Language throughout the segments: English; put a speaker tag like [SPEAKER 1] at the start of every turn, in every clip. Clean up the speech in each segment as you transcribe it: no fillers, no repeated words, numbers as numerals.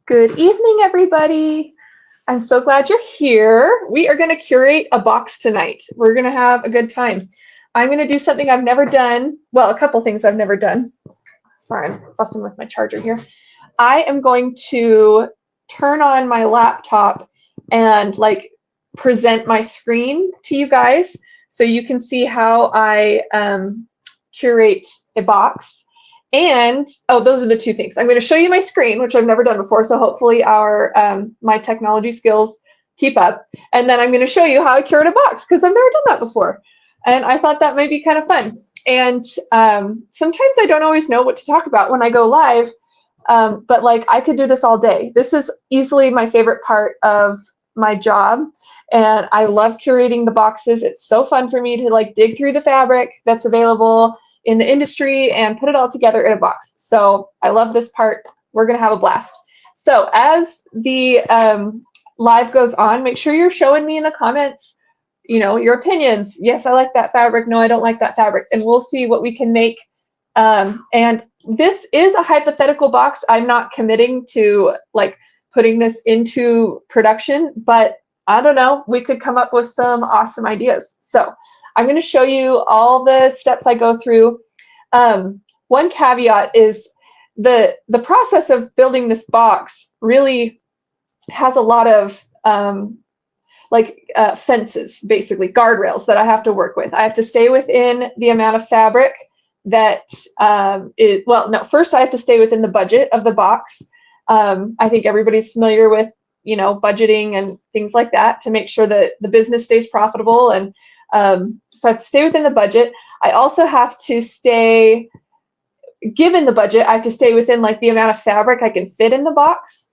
[SPEAKER 1] Good evening, everybody. I'm so glad you're here. We are going to curate a box tonight. We're going to have a good time. I'm going to do something I've never done. Well, a couple things I've never done. Sorry, I'm fussing with my charger here. I am going to turn on my laptop and present my screen to you guys so you can see how I curate a box. And those are the two things. I'm going to show you my screen, which I've never done before, so hopefully my technology skills keep up. And then I'm going to show you how I curate a box because I've never done that before, and I thought that might be kind of fun. And sometimes I don't always know what to talk about when I go live, but I could do this all day. This is easily my favorite part of my job, and I love curating the boxes. It's so fun for me to dig through the fabric that's available in the industry and put it all together in a box. So I love this part. We're going to have a blast. So as the live goes on, make sure you're showing me in the comments, your opinions. Yes, I like that fabric. No, I don't like that fabric. And we'll see what we can make. And this is a hypothetical box. I'm not committing to putting this into production, but I don't know, we could come up with some awesome ideas. So I'm going to show you all the steps I go through. One caveat is the process of building this box really has a lot of fences, basically guardrails that I have to work with. I have to stay within the amount of fabric that first I have to stay within the budget of the box. I think everybody's familiar with budgeting and things like that to make sure that the business stays profitable, and so I have to stay within the budget. I also have to stay, given the budget, I have to stay within the amount of fabric I can fit in the box.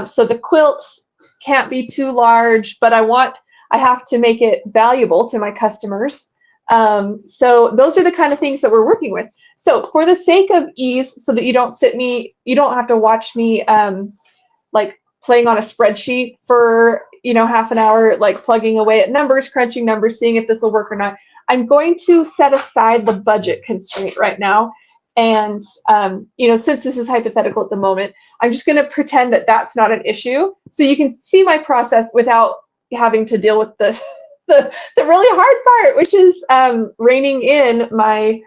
[SPEAKER 1] So the quilts can't be too large, but I have to make it valuable to my customers. So those are the kind of things that we're working with. So for the sake of ease, so that you don't have to watch me playing on a spreadsheet for half an hour, plugging away at numbers, crunching numbers, seeing if this will work or not. I'm going to set aside the budget constraint right now. And, since this is hypothetical at the moment, I'm just going to pretend that that's not an issue. So you can see my process without having to deal with the really hard part, which is reining in my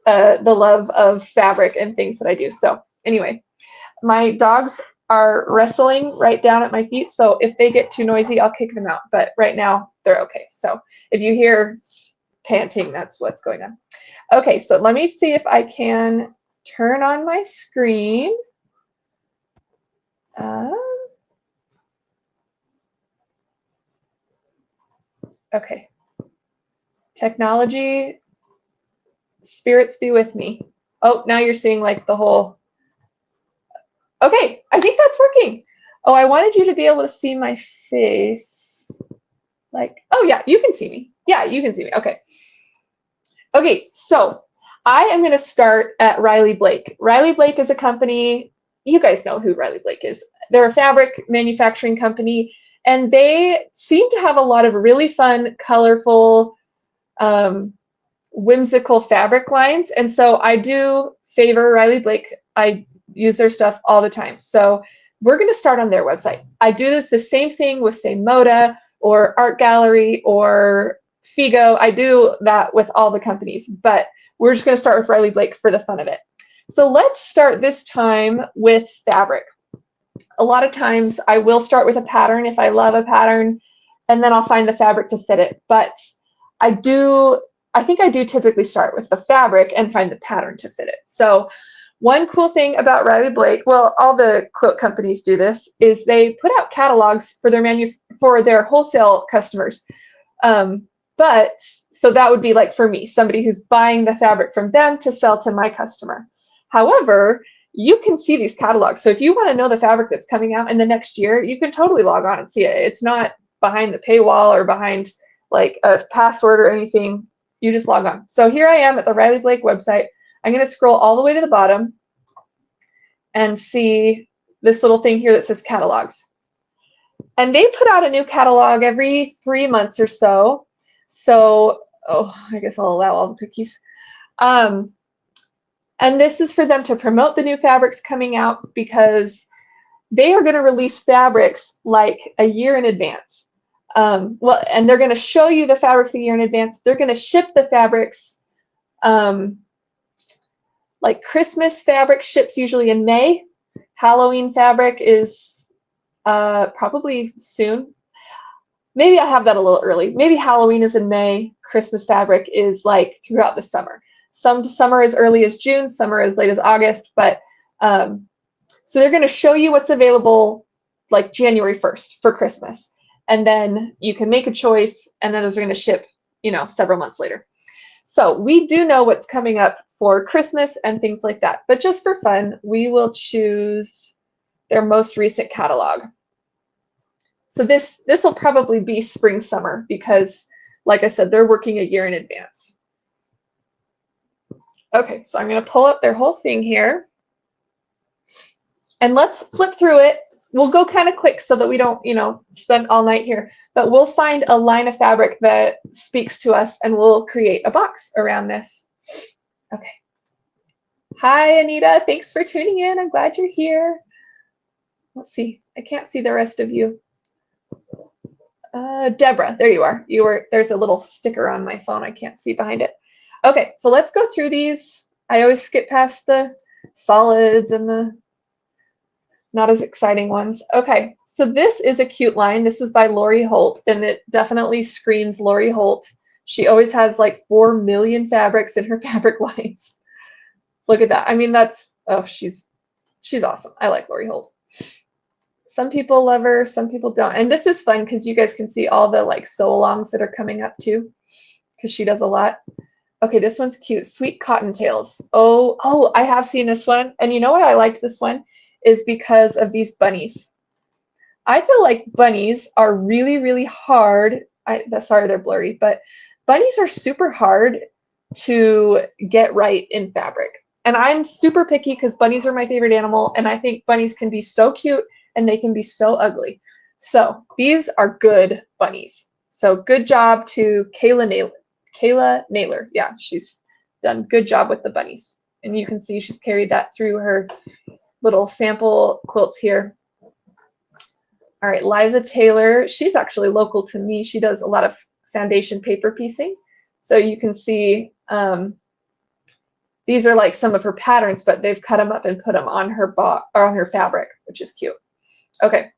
[SPEAKER 1] the love of fabric and things that I do. So anyway, my dogs are wrestling right down at my feet, so if they get too noisy, I'll kick them out, but right now they're okay. So if you hear panting, that's what's going on. Okay, so let me see if I can turn on my screen. Okay, technology, spirits be with me. Oh, now you're seeing the whole. Okay, I think that's working. Oh, I wanted you to be able to see my face. Oh yeah, you can see me. Yeah, you can see me. Okay. Okay, so I am going to start at Riley Blake. Riley Blake is a company, you guys know who Riley Blake is. They're a fabric manufacturing company, and they seem to have a lot of really fun, colorful, whimsical fabric lines. And so I do favor Riley Blake. I use their stuff all the time. So we're going to start on their website. I do the same thing with, say, Moda or Art Gallery or Figo. I do that with all the companies, but we're just going to start with Riley Blake for the fun of it. So let's start this time with fabric. A lot of times I will start with a pattern if I love a pattern, and then I'll find the fabric to fit it. But I think I do typically start with the fabric and find the pattern to fit it. So one cool thing about Riley Blake, well, all the quilt companies do this, is they put out catalogs for their wholesale customers. But so that would be for me, somebody who's buying the fabric from them to sell to my customer. However, you can see these catalogs. So if you want to know the fabric that's coming out in the next year, you can totally log on and see it. It's not behind the paywall or behind a password or anything. You just log on. So here I am at the Riley Blake website. I'm going to scroll all the way to the bottom and see this little thing here that says catalogs. And they put out a new catalog every 3 months or so. So, I guess I'll allow all the cookies. And this is for them to promote the new fabrics coming out, because they are going to release fabrics like a year in advance. Well, and they're going to show you the fabrics a year in advance. They're going to ship the fabrics. Like Christmas fabric ships usually in May. Halloween fabric is probably soon. Maybe I'll have that a little early. Maybe Halloween is in May. Christmas fabric is like throughout the summer. Some are as early as June, some are as late as August, but so they're going to show you what's available like January 1st for Christmas. And then you can make a choice, and then those are going to ship, you know, several months later. So we do know what's coming up for Christmas and things like that. But just for fun, we will choose their most recent catalog. So this will probably be spring, summer, because like I said, they're working a year in advance. Okay, so I'm going to pull up their whole thing here. And let's flip through it. We'll go kind of quick so that we don't, you know, spend all night here. But we'll find a line of fabric that speaks to us, and we'll create a box around this. Okay. Hi, Anita. Thanks for tuning in. I'm glad you're here. Let's see. I can't see the rest of you. Deborah, there you are. There's a little sticker on my phone. I can't see behind it. Okay, so let's go through these. I always skip past the solids and the not as exciting ones. Okay, so this is a cute line. This is by Lori Holt, and it definitely screams Lori Holt. She always has like 4 million fabrics in her fabric lines. Look at that. I mean, that's, oh, she's awesome. I like Lori Holt. Some people love her, some people don't. And this is fun because you guys can see all the like sew-alongs that are coming up too, because she does a lot. Okay, this one's cute. Sweet Cottontails. Oh, I have seen this one. And you know why I liked this one? Is because of these bunnies. I feel like bunnies are really, really hard. Sorry, they're blurry, but bunnies are super hard to get right in fabric. And I'm super picky because bunnies are my favorite animal, and I think bunnies can be so cute and they can be so ugly. So these are good bunnies. So good job to Kayla Naylor. Yeah, she's done a good job with the bunnies. And you can see she's carried that through her little sample quilts here. All right, Liza Taylor, she's actually local to me. She does a lot of foundation paper piecing. So you can see these are like some of her patterns, but they've cut them up and put them on her on her fabric, which is cute. Okay,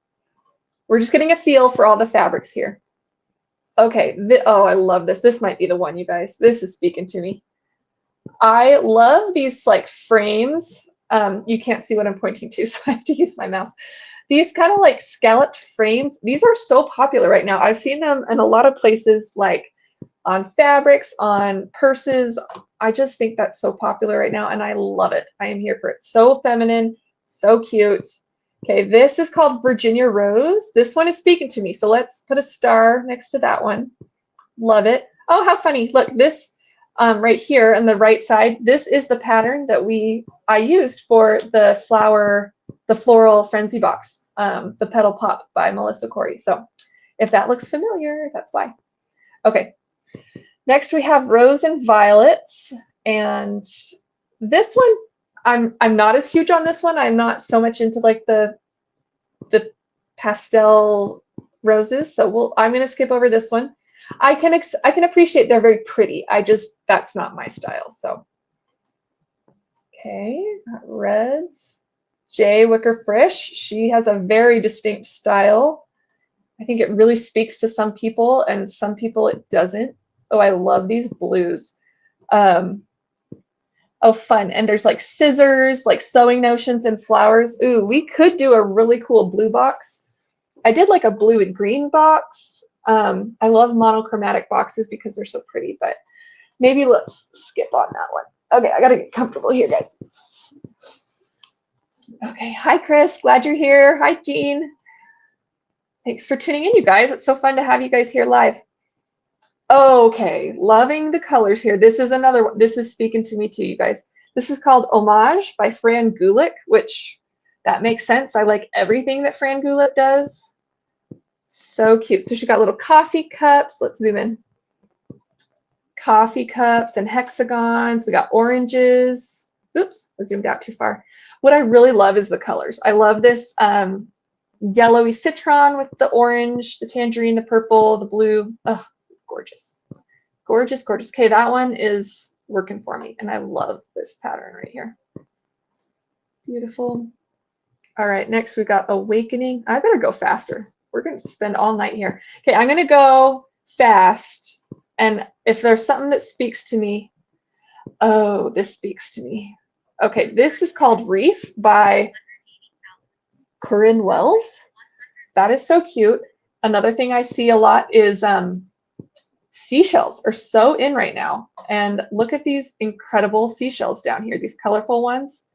[SPEAKER 1] we're just getting a feel for all the fabrics here. Okay, oh, I love this. This might be the one, you guys. This is speaking to me. I love these like frames. You can't see what I'm pointing to, so I have to use my mouse. These kind of like scalloped frames, these are so popular right now. I've seen them in a lot of places, like on fabrics, on purses. I just think that's so popular right now, and I love it. I am here for it. So feminine, so cute. Okay, this is called Virginia Rose. This one is speaking to me, so let's put a star next to that one. Love it. Oh, how funny. Look, this right here on the right side, this is the pattern that I used for the floral frenzy box, the Petal Pop by Melissa Corey. So if that looks familiar, that's why. Okay, next we have Rose and Violets, and this one I'm not as huge on this one. I'm not so much into like the pastel roses, so I'm going to skip over this one. I can appreciate they're very pretty. That's not my style. So okay, reds. Jay Wicker Frisch. She has a very distinct style. I think it really speaks to some people, and some people it doesn't. Oh, I love these blues. Oh, fun. And there's like scissors, like sewing notions and flowers. Ooh, we could do a really cool blue box. I did like a blue and green box. I love monochromatic boxes because they're so pretty, but maybe let's skip on that one. Okay, I gotta get comfortable here, guys. Okay, hi Chris, glad you're here. Hi Jean. Thanks for tuning in, you guys. It's so fun to have you guys here live. Okay, loving the colors here. This is another one. This is speaking to me too, you guys. This is called Homage by Fran Gulick, which that makes sense. I like everything that Fran Gulick does. So cute. So she got little coffee cups. Let's zoom in. Coffee cups and hexagons. We got oranges. Oops, I zoomed out too far. What I really love is the colors. I love this yellowy citron with the orange, the tangerine, the purple, the blue. Oh, gorgeous. Gorgeous, gorgeous. Okay, that one is working for me, and I love this pattern right here. Beautiful. All right, next we got Awakening. I better go faster. We're going to spend all night here. Okay, I'm going to go fast, and if there's something that speaks to me, oh, this speaks to me. Okay, this is called Reef by Corinne Wells. That is so cute. Another thing I see a lot is seashells are so in right now. And look at these incredible seashells down here, these colorful ones.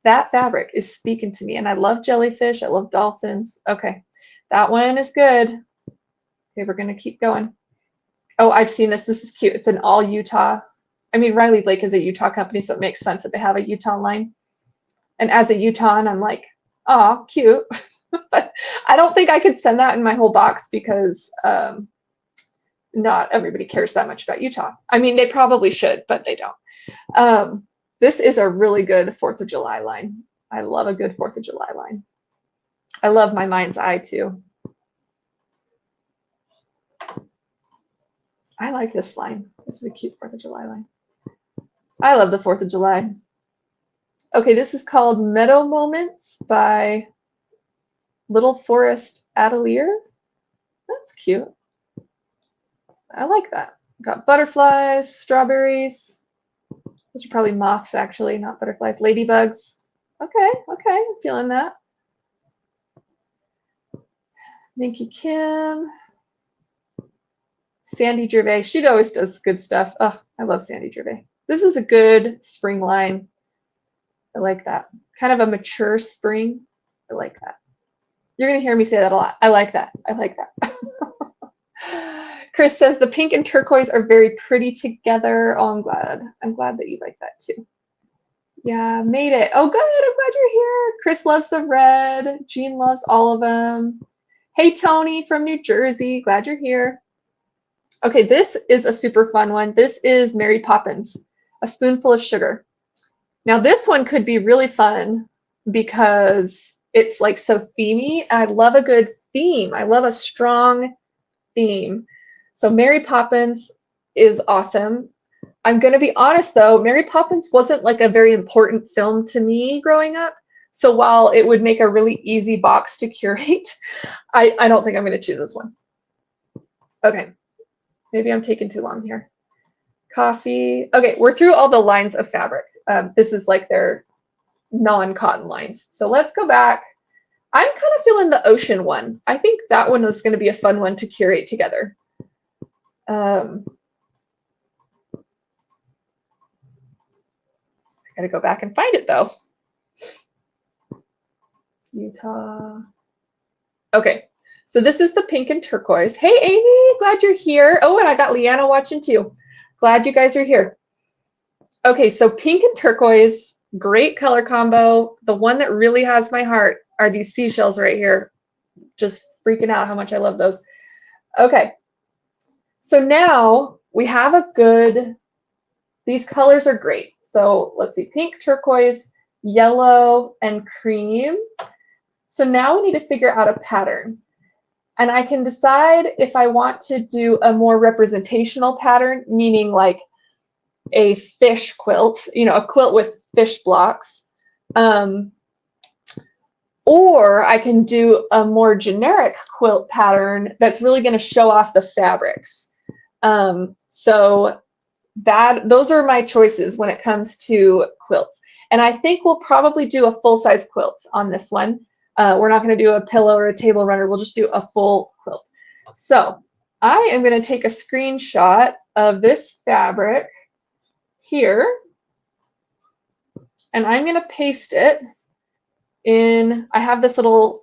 [SPEAKER 1] That fabric is speaking to me. And I love jellyfish. I love dolphins. Okay, that one is good. Okay, we're going to keep going. Oh, I've seen this. This is cute. It's an all Utah. I mean, Riley Blake is a Utah company, so it makes sense that they have a Utah line. And as a Utahn, I'm like, oh, cute. But I don't think I could send that in my whole box because not everybody cares that much about Utah. I mean, they probably should, but they don't. This is a really good 4th of July line. I love a good 4th of July line. I love my mind's eye too. I like this line. This is a cute 4th of July line. I love the 4th of July. Okay, this is called Meadow Moments by Little Forest Atelier. That's cute. I like that. Got butterflies, strawberries. Those are probably moths, actually, not butterflies. Ladybugs. Okay, I'm feeling that. Nikki Kim. Sandy Gervais. She always does good stuff. Oh, I love Sandy Gervais. This is a good spring line. I like that. Kind of a mature spring. I like that. You're going to hear me say that a lot. I like that. I like that. Chris says the pink and turquoise are very pretty together. Oh, I'm glad. I'm glad that you like that too. Yeah, made it. Oh, good. I'm glad you're here. Chris loves the red. Jean loves all of them. Hey, Tony from New Jersey. Glad you're here. Okay, this is a super fun one. This is Mary Poppins, A Spoonful of Sugar. Now, this one could be really fun because it's like so themey. I love a good theme. I love a strong theme. So Mary Poppins is awesome. I'm going to be honest, though, Mary Poppins wasn't like a very important film to me growing up. So while it would make a really easy box to curate, I don't think I'm going to choose this one. Okay, maybe I'm taking too long here. Coffee. Okay, we're through all the lines of fabric. This is like their non-cotton lines. So let's go back. I'm kind of feeling the ocean one. I think that one is going to be a fun one to curate together. I gotta go back and find it though. Utah. Okay, so this is the pink and turquoise. Hey, Amy, glad you're here. Oh, and I got Leanna watching too. Glad you guys are here. Okay, so pink and turquoise, great color combo. The one that really has my heart are these seashells right here. Just freaking out how much I love those. Okay, so now we have a good, these colors are great. So let's see, pink, turquoise, yellow, and cream. So now we need to figure out a pattern. And I can decide if I want to do a more representational pattern, meaning like a fish quilt, you know, a quilt with fish blocks. Or I can do a more generic quilt pattern that's really going to show off the fabrics. So those are my choices when it comes to quilts. And I think we'll probably do a full-size quilt on this one. We're not going to do a pillow or a table runner. We'll just do a full quilt. So I am going to take a screenshot of this fabric here, and I'm going to paste it in, I have this little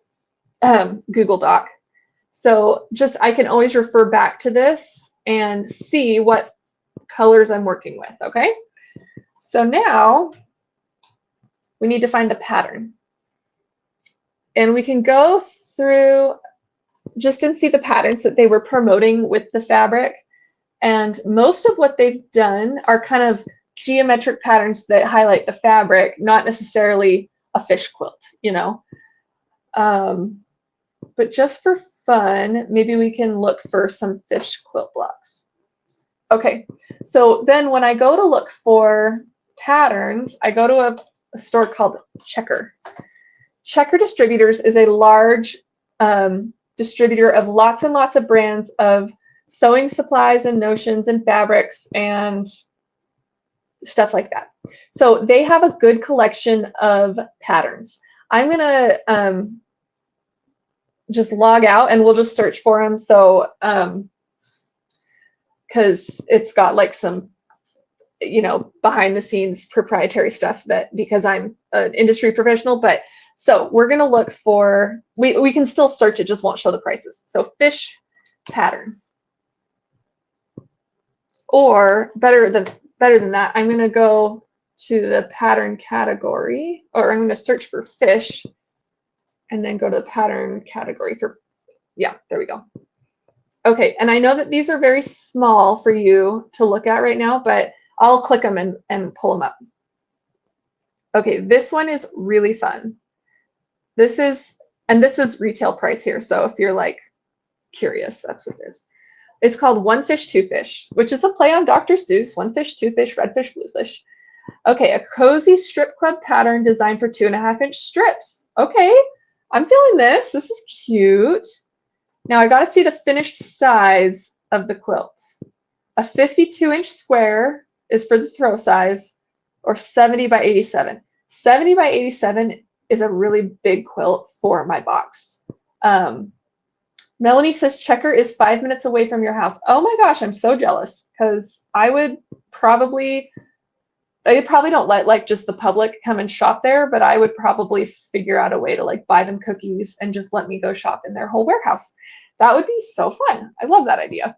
[SPEAKER 1] Google Doc. So just, I can always refer back to this and see what colors I'm working with, okay? So now we need to find the pattern. And we can go through just and see the patterns that they were promoting with the fabric. And most of what they've done are kind of geometric patterns that highlight the fabric, not necessarily a fish quilt, you know. But just for fun, maybe we can look for some fish quilt blocks. Okay, so then when I go to look for patterns, I go to a store called Checker. Checker Distributors is a large distributor of lots and lots of brands of sewing supplies and notions and fabrics and stuff like that. So they have a good collection of patterns. I'm gonna just log out and we'll just search for them. So because it's got like some, you know, behind the scenes proprietary stuff that, because I'm an industry professional, but so we're going to look for, we can still search, it just won't show the prices. So fish pattern, or better than that, I'm going to go to the pattern category, or I'm going to search for fish and then go to the pattern category for, yeah, there we go. Okay, and I know that these are very small for you to look at right now, but I'll click them and pull them up. Okay, this one is really fun. This is retail price here, so if you're like curious, that's what it is. It's called One Fish, Two Fish, which is a play on Dr. Seuss, one fish, two fish, red fish, blue fish. Okay, a cozy strip club pattern designed for 2.5-inch strips. Okay, I'm feeling this. This is cute. Now I got to see the finished size of the quilt. A 52-inch square is for the throw size, or 70 by 87. 70 by 87 is a really big quilt for my box. Melanie says Checker is 5 minutes away from your house. Oh my gosh, I'm so jealous, because they probably don't let like just the public come and shop there, but I would probably figure out a way to like buy them cookies and just let me go shop in their whole warehouse. That would be so fun. I love that idea.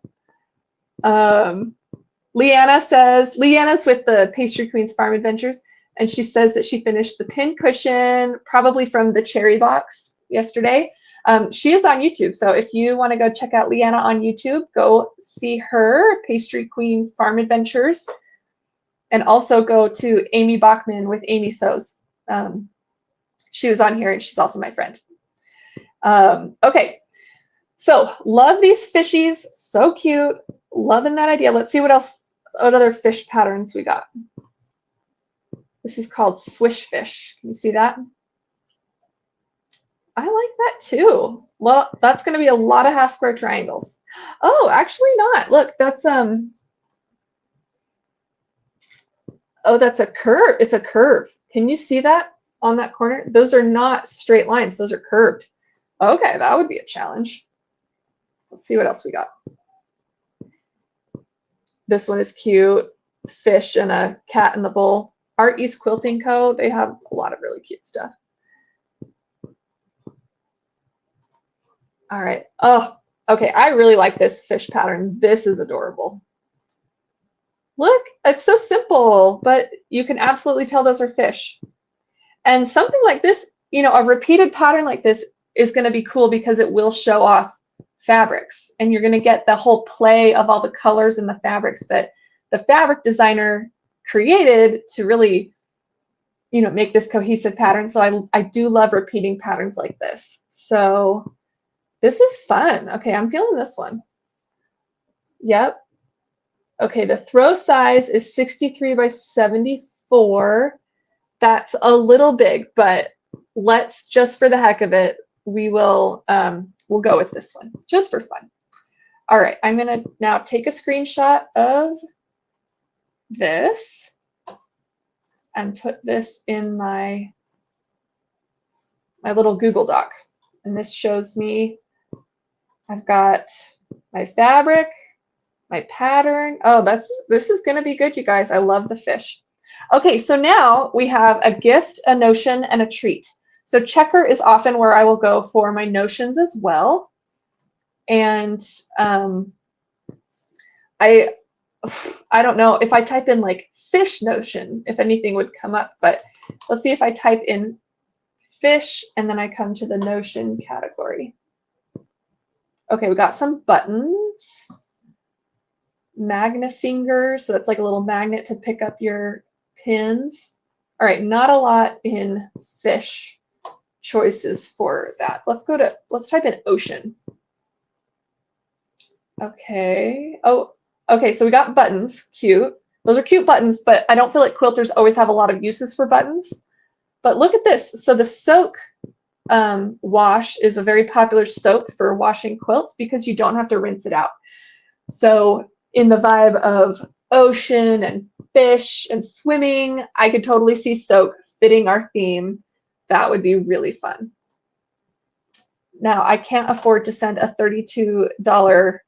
[SPEAKER 1] Leanna's with the Pastry Queen's Farm Adventures, and she says that she finished the pin cushion probably from the cherry box yesterday. She is on YouTube, so if you want to go check out Leanna on YouTube, go see her, Pastry Queen's Farm Adventures, and also go to Amy Bachman with Amy Sews. She was on here, and she's also my friend. Okay, so love these fishies, so cute, loving that idea. Let's see what other fish patterns we got. This is called Swish Fish. Can you see that? I like that too. Well, that's going to be a lot of half square triangles. Oh, actually not. Look, that's oh, that's a curve. It's a curve. Can you see that on that corner? Those are not straight lines. Those are curved. Okay, that would be a challenge. Let's see what else we got. This one is cute. Fish and a cat in the bowl. Art East Quilting Co. They have a lot of really cute stuff. All right. Oh, okay. I really like this fish pattern. This is adorable. Look, it's so simple, but you can absolutely tell those are fish. And something like this, you know, a repeated pattern like this is going to be cool because it will show off fabrics, and you're going to get the whole play of all the colors and the fabrics that the fabric designer created to really, you know, make this cohesive pattern. So I do love repeating patterns like this. So this is fun. Okay, I'm feeling this one. Yep. Okay, the throw size is 63 by 74. That's a little big, but let's, just for the heck of it, we'll go with this one just for fun. All right, I'm gonna now take a screenshot of this and put this in my little Google Doc. And this shows me I've got my fabric, my pattern. Oh, this is gonna be good, you guys. I love the fish. Okay, so now we have a gift, a notion, and a treat. So Checker is often where I will go for my notions as well. And I don't know if I type in like fish notion, if anything would come up, but let's see if I type in fish and then I come to the notion category. Okay, we got some buttons. Magnifinger, so that's like a little magnet to pick up your pins. All right, not a lot in fish choices for that. Let's type in ocean. Okay. Oh, okay, so we got buttons, cute. Those are cute buttons, but I don't feel like quilters always have a lot of uses for buttons. But look at this. So the soak wash is a very popular soap for washing quilts because you don't have to rinse it out. So in the vibe of ocean and fish and swimming, I could totally see soak fitting our theme. That would be really fun. Now, I can't afford to send a $32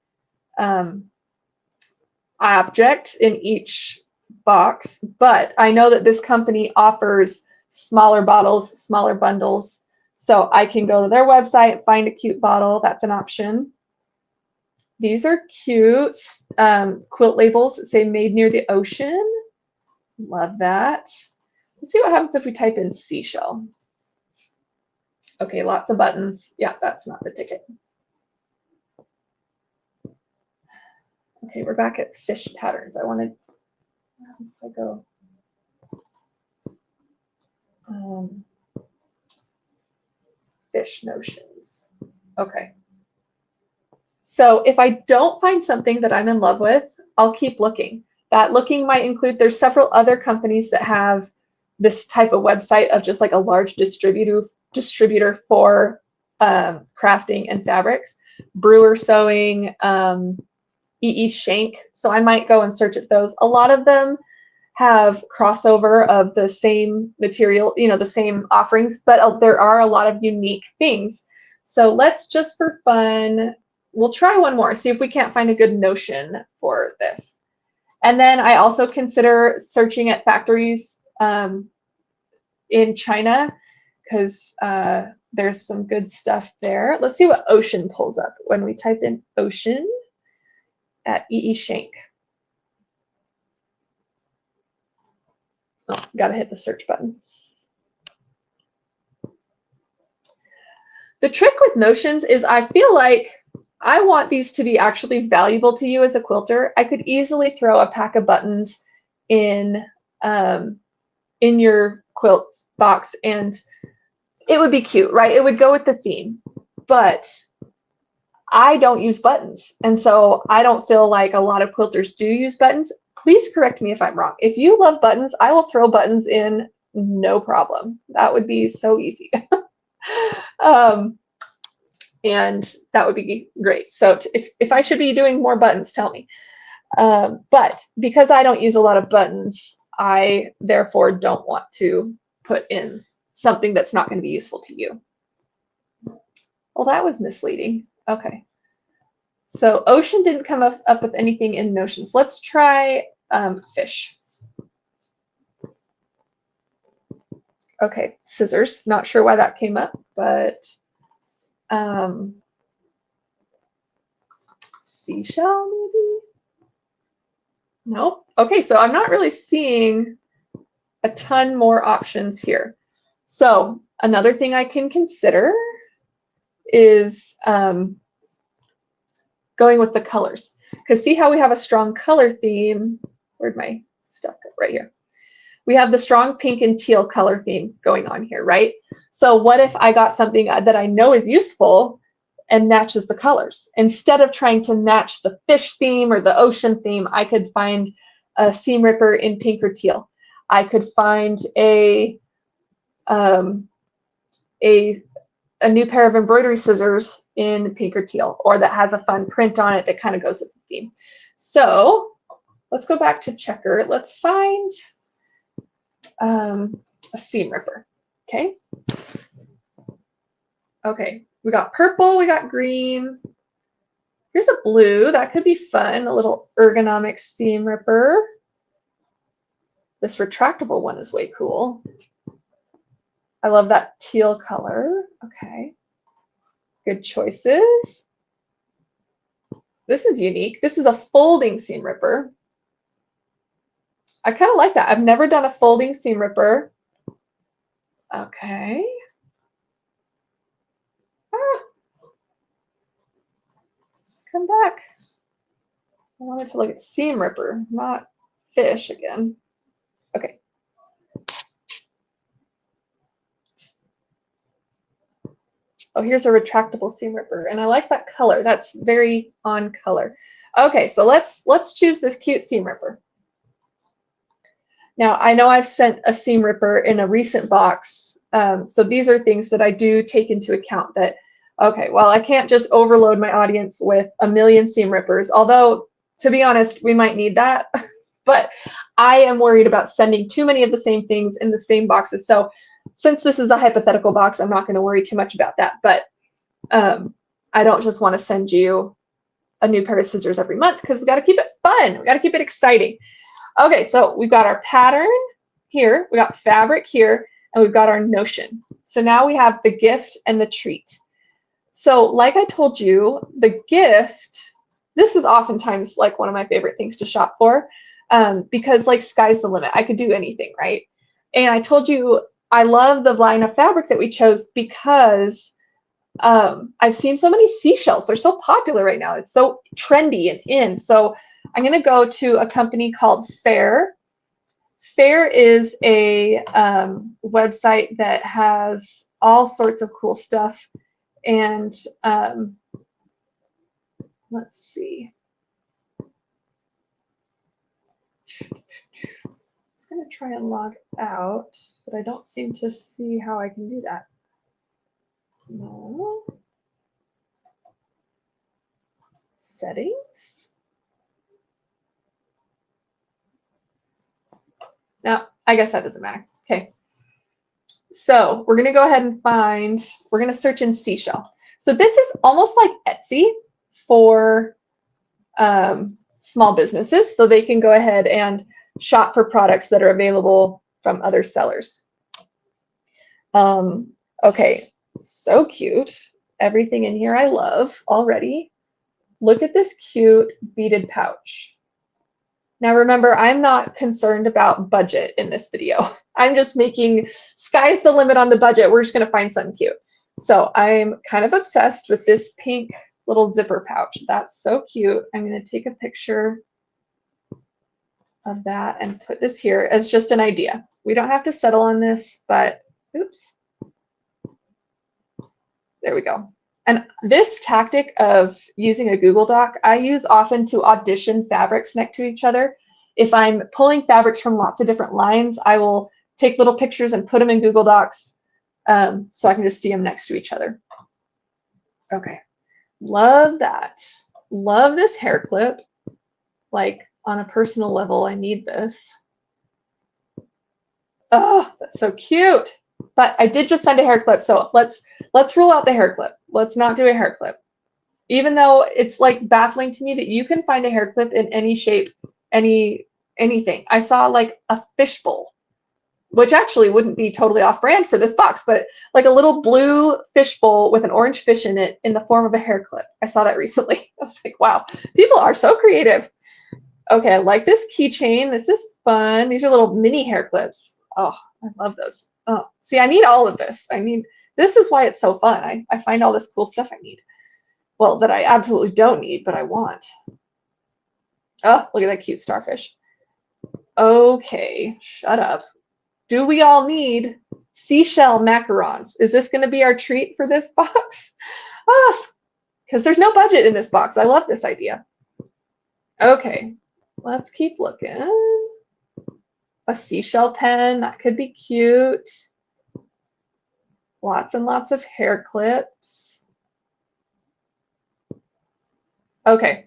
[SPEAKER 1] object in each box, but I know that this company offers smaller bottles, smaller bundles, so I can go to their website, find a cute bottle. That's an option. These are cute. Quilt labels that say made near the ocean. Love that. Let's see what happens if we type in seashell. Okay, lots of buttons. Yeah, that's not the ticket. Okay, we're back at fish patterns. I wanted, let's go. Fish notions. Okay. So if I don't find something that I'm in love with, I'll keep looking. That looking might include, there's several other companies that have this type of website of just like a large distributor for crafting and fabrics. Brewer Sewing, E.E. Shank. So I might go and search at those. A lot of them have crossover of the same material, you know, the same offerings, but there are a lot of unique things. So let's just for fun, we'll try one more, see if we can't find a good notion for this. And then I also consider searching at factories in China because there's some good stuff there. Let's see what ocean pulls up when we type in ocean at E.E. Shank. Oh, gotta hit the search button. The trick with notions is I feel like I want these to be actually valuable to you as a quilter. I could easily throw a pack of buttons in your quilt box and it would be cute, right? It would go with the theme, but I don't use buttons. And so I don't feel like a lot of quilters do use buttons. Please correct me if I'm wrong. If you love buttons, I will throw buttons in, no problem. That would be so easy. And that would be great. So if I should be doing more buttons, tell me. But because I don't use a lot of buttons, I therefore don't want to put in something that's not going to be useful to you. Well, that was misleading. Okay. So ocean didn't come up with anything in notions. Let's try fish. Okay, scissors. Not sure why that came up, but seashell maybe? Nope. Okay, so I'm not really seeing a ton more options here. So another thing I can consider is going with the colors. Because see how we have a strong color theme? Where'd my stuff go? Right here. We have the strong pink and teal color theme going on here, right? So what if I got something that I know is useful and matches the colors? Instead of trying to match the fish theme or the ocean theme, I could find a seam ripper in pink or teal. I could find a new pair of embroidery scissors in pink or teal, or that has a fun print on it that kind of goes with the theme. So let's go back to checker. Let's find a seam ripper. Okay. Okay, we got purple, we got green. Here's a blue, that could be fun, a little ergonomic seam ripper. This retractable one is way cool. I love that teal color. Okay, good choices. This is unique. This is a folding seam ripper. I kind of like that. I've never done a folding seam ripper. Okay. Come back. wanted to look at seam ripper, not fish again. Okay. Oh, here's a retractable seam ripper, and I like that color. That's very on color. Okay, so let's choose this cute seam ripper. Now, I know I've sent a seam ripper in a recent box, so these are things that I do take into account that, okay, well, I can't just overload my audience with a million seam rippers, although, to be honest, we might need that, but I am worried about sending too many of the same things in the same boxes. So since this is a hypothetical box, I'm not going to worry too much about that, but I don't just want to send you a new pair of scissors every month because we got to keep it fun. We got to keep it exciting. Okay, so we've got our pattern here, we got fabric here, and we've got our notion. So now we have the gift and the treat. So like I told you, the gift, this is oftentimes like one of my favorite things to shop for because like sky's the limit. I could do anything, right? And I told you I love the line of fabric that we chose because I've seen so many seashells. They're so popular right now. It's so trendy and in. So I'm going to go to a company called Fair. Fair is a website that has all sorts of cool stuff. And let's see. I'm going to try and log out, but I don't seem to see how I can do that. No. Settings. Now, I guess that doesn't matter. Okay. So we're going to go ahead and we're going to search in seashell. So this is almost like Etsy for small businesses. So they can go ahead and shop for products that are available from other sellers. Okay, so cute. Everything in here I love already. Look at this cute beaded pouch. Now remember, I'm not concerned about budget in this video. I'm just making, sky's the limit on the budget. We're just gonna find something cute. So I'm kind of obsessed with this pink little zipper pouch. That's so cute. I'm gonna take a picture of that and put this here as just an idea. We don't have to settle on this, but oops. There we go. And this tactic of using a Google Doc, I use often to audition fabrics next to each other. If I'm pulling fabrics from lots of different lines, I will take little pictures and put them in Google Docs so I can just see them next to each other. Okay, love that. Love this hair clip. Like on a personal level, I need this. Oh, that's so cute. But I did just send a hair clip, so let's rule out the hair clip. Let's not do a hair clip. Even though it's like baffling to me that you can find a hair clip in any shape, anything. I saw like a fishbowl, which actually wouldn't be totally off brand for this box, but like a little blue fishbowl with an orange fish in it in the form of a hair clip. I saw that recently. I was like, wow, people are so creative. Okay, I like this keychain. This is fun. These are little mini hair clips. Oh, I love those. Oh, see, I need all of this. This is why it's so fun. I find all this cool stuff I need. Well, that I absolutely don't need, but I want. Oh, look at that cute starfish. Okay, shut up. Do we all need seashell macarons? Is this going to be our treat for this box? Oh, because there's no budget in this box. I love this idea. Okay, let's keep looking. A seashell pen, that could be cute. Lots and lots of hair clips. Okay,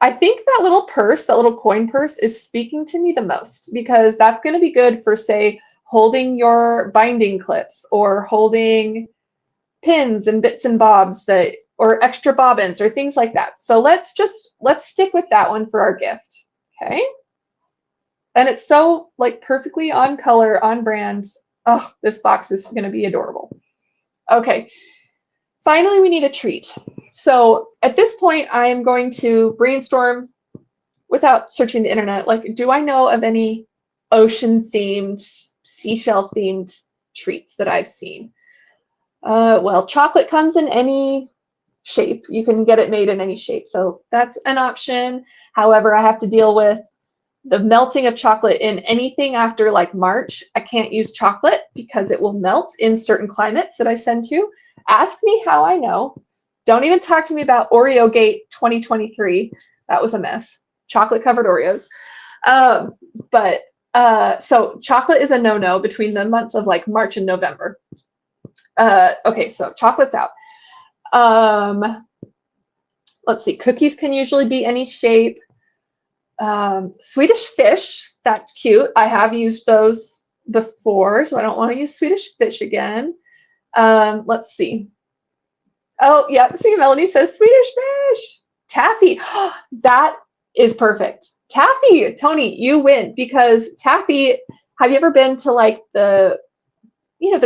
[SPEAKER 1] I think that little purse, that little coin purse is speaking to me the most because that's going to be good for, say, holding your binding clips or holding pins and bits and bobs that, or extra bobbins or things like that. So let's stick with that one for our gift. Okay. And it's so like perfectly on color, on brand. Oh, this box is going to be adorable. Okay. Finally, we need a treat. So at this point, I am going to brainstorm without searching the internet. Like, do I know of any ocean-themed, seashell-themed treats that I've seen? Well, chocolate comes in any shape. You can get it made in any shape. So that's an option. However, I have to deal with the melting of chocolate in anything after like March. I can't use chocolate because it will melt in certain climates that I send to. Ask me how I know. Don't even talk to me about Oreo Gate 2023. That was a mess. Chocolate covered Oreos. So chocolate is a no-no between the months of like March and November. Okay, so chocolate's out. Let's see, cookies can usually be any shape. Swedish fish, that's cute. I have used those before, so I don't want to use Swedish fish again. Let's see. Oh, yep, see, Melanie says Swedish fish. Taffy, that is perfect. Taffy, Tony, you win, because taffy, have you ever been to like the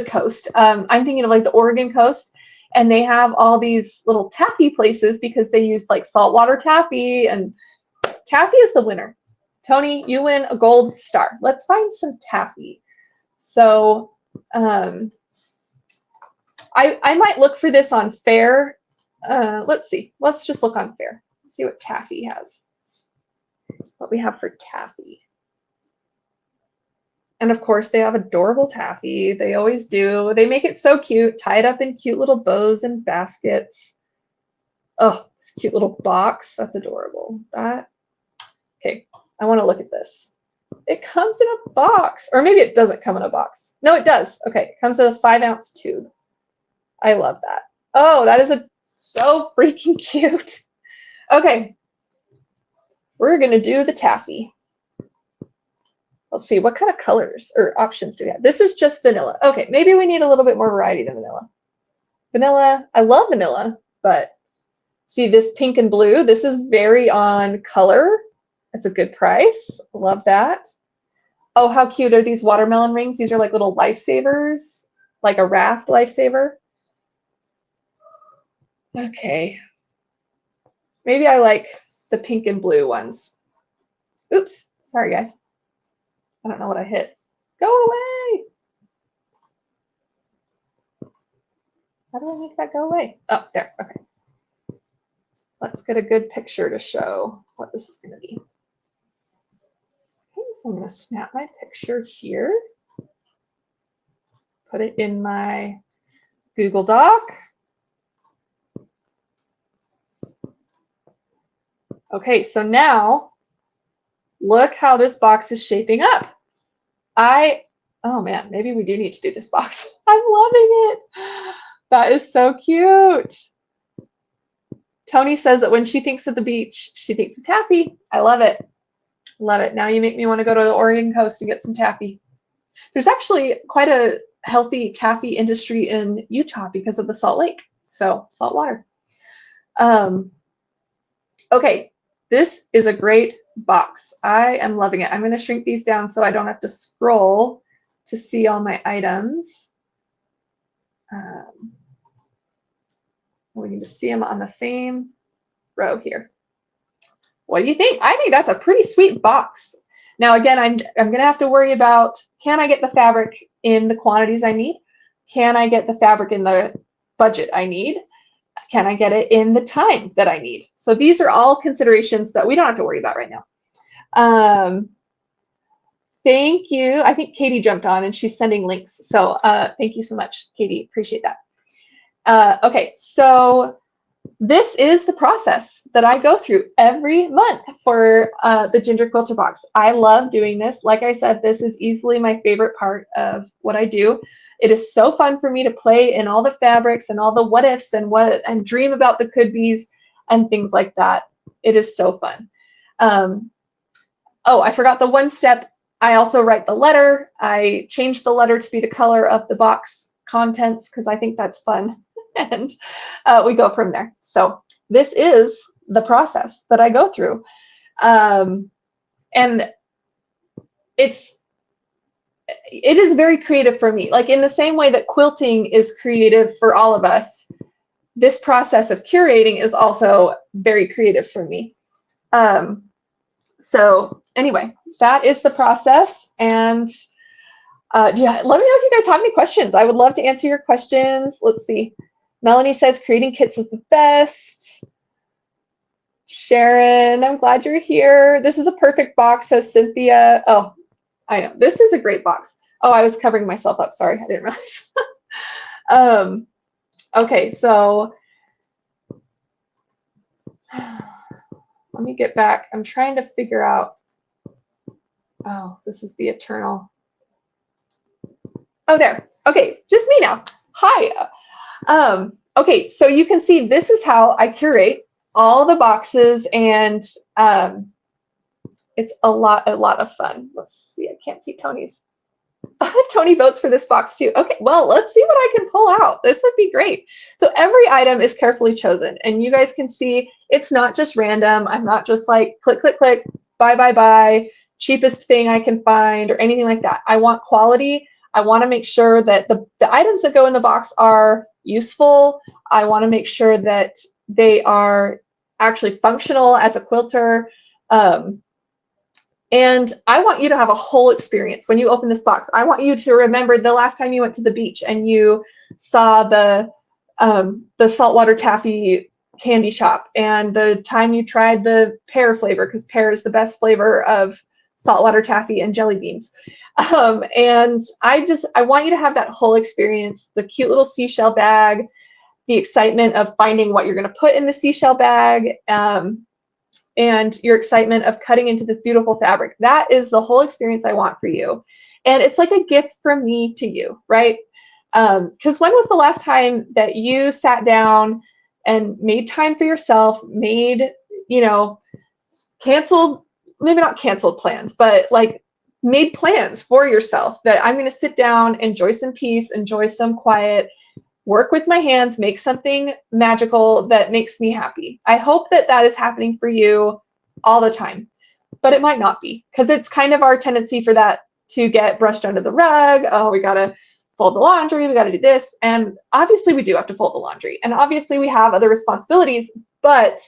[SPEAKER 1] coast? I'm thinking of like the Oregon coast, and they have all these little taffy places because they use like saltwater taffy, and taffy is the winner. Tony, you win a gold star. Let's find some taffy. So I might look for this on Fair. Let's see. Let's just look on Fair. See what taffy has. What we have for taffy. And of course, they have adorable taffy. They always do. They make it so cute, tied up in cute little bows and baskets. Oh, this cute little box. That's adorable. Okay, I want to look at this. It comes in a box, or maybe it doesn't come in a box. No, it does. Okay, it comes in a 5-ounce tube. I love that. Oh, that is so freaking cute. Okay, we're gonna do the taffy. Let's see, what kind of colors or options do we have? This is just vanilla. Okay, maybe we need a little bit more variety than vanilla. Vanilla, I love vanilla, but see this pink and blue, this is very on color. It's a good price. Love that. Oh, how cute are these watermelon rings? These are like little lifesavers, like a raft lifesaver. Okay. Maybe I like the pink and blue ones. Oops, sorry guys. I don't know what I hit. Go away. How do I make that go away? Oh, there, okay. Let's get a good picture to show what this is gonna be. Okay, so I'm gonna snap my picture here. Put it in my Google Doc. Okay, so now look how this box is shaping up. Oh man, maybe we do need to do this box. I'm loving it. That is so cute. Tony says that when she thinks of the beach, she thinks of taffy. I love it. Love it. Now you make me want to go to the Oregon coast and get some taffy. There's actually quite a healthy taffy industry in Utah because of the Salt Lake. So salt water. Okay, this is a great box. I am loving it. I'm going to shrink these down so I don't have to scroll to see all my items. We can just see them on the same row here. What do you think? I think that's a pretty sweet box. Now, again, I'm going to have to worry about, can I get the fabric in the quantities I need? Can I get the fabric in the budget I need? Can I get it in the time that I need? So these are all considerations that we don't have to worry about right now. Thank you. I think Katie jumped on and she's sending links. So thank you so much, Katie. Appreciate that. Okay, so this is the process that I go through every month for the Ginger Quilter Box. I love doing this. Like I said, this is easily my favorite part of what I do. It is so fun for me to play in all the fabrics and all the what ifs and dream about the could be's and things like that. It is so fun. Oh, I forgot the one step. I also write the letter. I change the letter to be the color of the box contents because I think that's fun. And we go from there. So this is the process that I go through. And it is very creative for me. Like in the same way that quilting is creative for all of us, this process of curating is also very creative for me. So anyway, that is the process. And yeah, let me know if you guys have any questions. I would love to answer your questions. Let's see. Melanie says creating kits is the best. Sharon, I'm glad you're here. This is a perfect box, says Cynthia. Oh, I know. This is a great box. Oh, I was covering myself up. Sorry, I didn't realize. Okay, so let me get back. I'm trying to figure out. Oh, this is the eternal. Oh, there. Okay, just me now. Hi. Okay, so you can see this is how I curate all the boxes, and it's a lot of fun. Let's see. I can't see Tony's. Tony votes for this box too. Okay, well, let's see what I can pull out. This would be great. So every item is carefully chosen, and you guys can see it's not just random. I'm not just like click, click, click, buy, buy, buy, cheapest thing I can find or anything like that. I want quality. I want to make sure that the items that go in the box are useful. I want to make sure that they are actually functional as a quilter. And I want you to have a whole experience when you open this box. I want you to remember the last time you went to the beach and you saw the saltwater taffy candy shop, and the time you tried the pear flavor, because pear is the best flavor of saltwater taffy and jelly beans. And I want you to have that whole experience, the cute little seashell bag, the excitement of finding what you're going to put in the seashell bag, and your excitement of cutting into this beautiful fabric. That is the whole experience I want for you. And it's like a gift from me to you, right? Because when was the last time that you sat down and made time for yourself, made, canceled, maybe not canceled plans, but like made plans for yourself that I'm going to sit down, enjoy some peace, enjoy some quiet, work with my hands, make something magical that makes me happy. I hope that that is happening for you all the time, but it might not be, because it's kind of our tendency for that to get brushed under the rug. Oh, we got to fold the laundry, we got to do this. And obviously we do have to fold the laundry, and obviously we have other responsibilities, but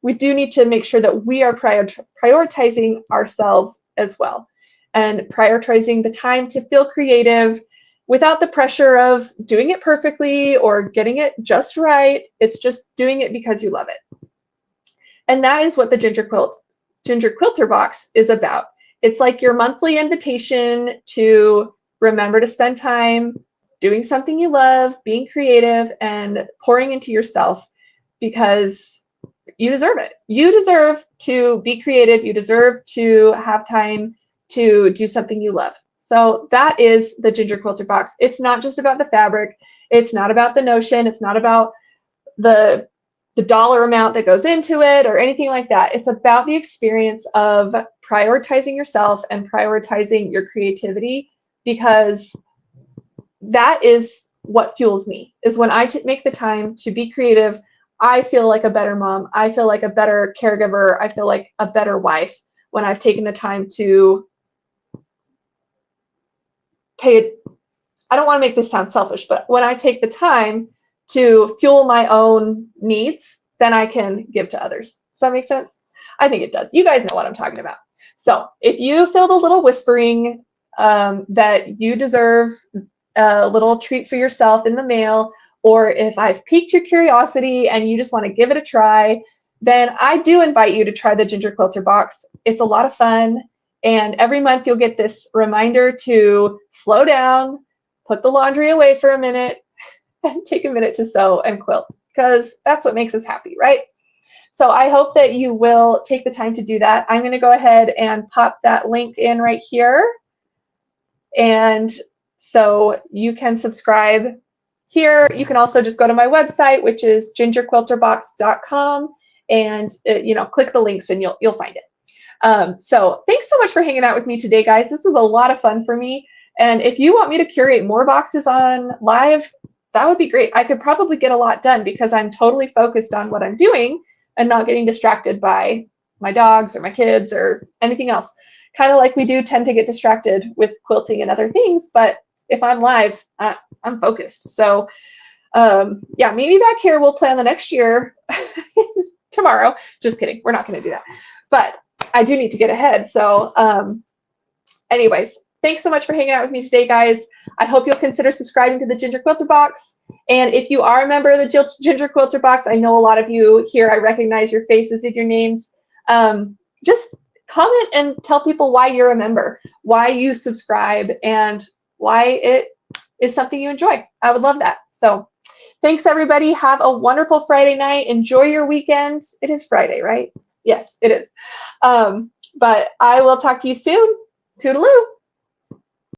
[SPEAKER 1] we do need to make sure that we are prioritizing ourselves as well, and prioritizing the time to feel creative without the pressure of doing it perfectly or getting it just right. It's just doing it because you love it. And that is what the Ginger Quilter Box is about. It's like your monthly invitation to remember to spend time doing something you love, being creative, and pouring into yourself, because you deserve it. You deserve to be creative. You deserve to have time to do something you love. So that is the Ginger Quilter Box. It's not just about the fabric. It's not about the notion. It's not about the dollar amount that goes into it or anything like that. It's about the experience of prioritizing yourself and prioritizing your creativity, because that is what fuels me, is when I make the time to be creative. I feel like a better mom. I feel like a better caregiver. I feel like a better wife when I've taken the time to pay it. I don't want to make this sound selfish, but when I take the time to fuel my own needs, then I can give to others. Does that make sense? I think it does. You guys know what I'm talking about. So if you feel the little whispering that you deserve a little treat for yourself in the mail, or if I've piqued your curiosity and you just want to give it a try, then I do invite you to try the Ginger Quilter Box. It's a lot of fun. And every month you'll get this reminder to slow down, put the laundry away for a minute, and take a minute to sew and quilt, because that's what makes us happy, right? So I hope that you will take the time to do that. I'm going to go ahead and pop that link in right here. And so you can subscribe here. You can also just go to my website, which is gingerquilterbox.com, and click the links and you'll find it. So thanks so much for hanging out with me today, guys. This was a lot of fun for me. And if you want me to curate more boxes on live, that would be great. I could probably get a lot done because I'm totally focused on what I'm doing and not getting distracted by my dogs or my kids or anything else. Kind of like we do tend to get distracted with quilting and other things, but if I'm live, I'm focused. So yeah, maybe back here we'll plan the next year tomorrow. Just kidding. We're not going to do that. But I do need to get ahead. So anyways, Thanks so much for hanging out with me today, guys. I hope you'll consider subscribing to the Ginger Quilter Box. And if you are a member of the Ginger Quilter Box, I know a lot of you here, I recognize your faces and your names. Just comment and tell people why you're a member, why you subscribe, and why it is something you enjoy. I would love that. So thanks, everybody. Have a wonderful Friday night. Enjoy your weekend. It is Friday, right? Yes, it is. But I will talk to you soon. Toodaloo.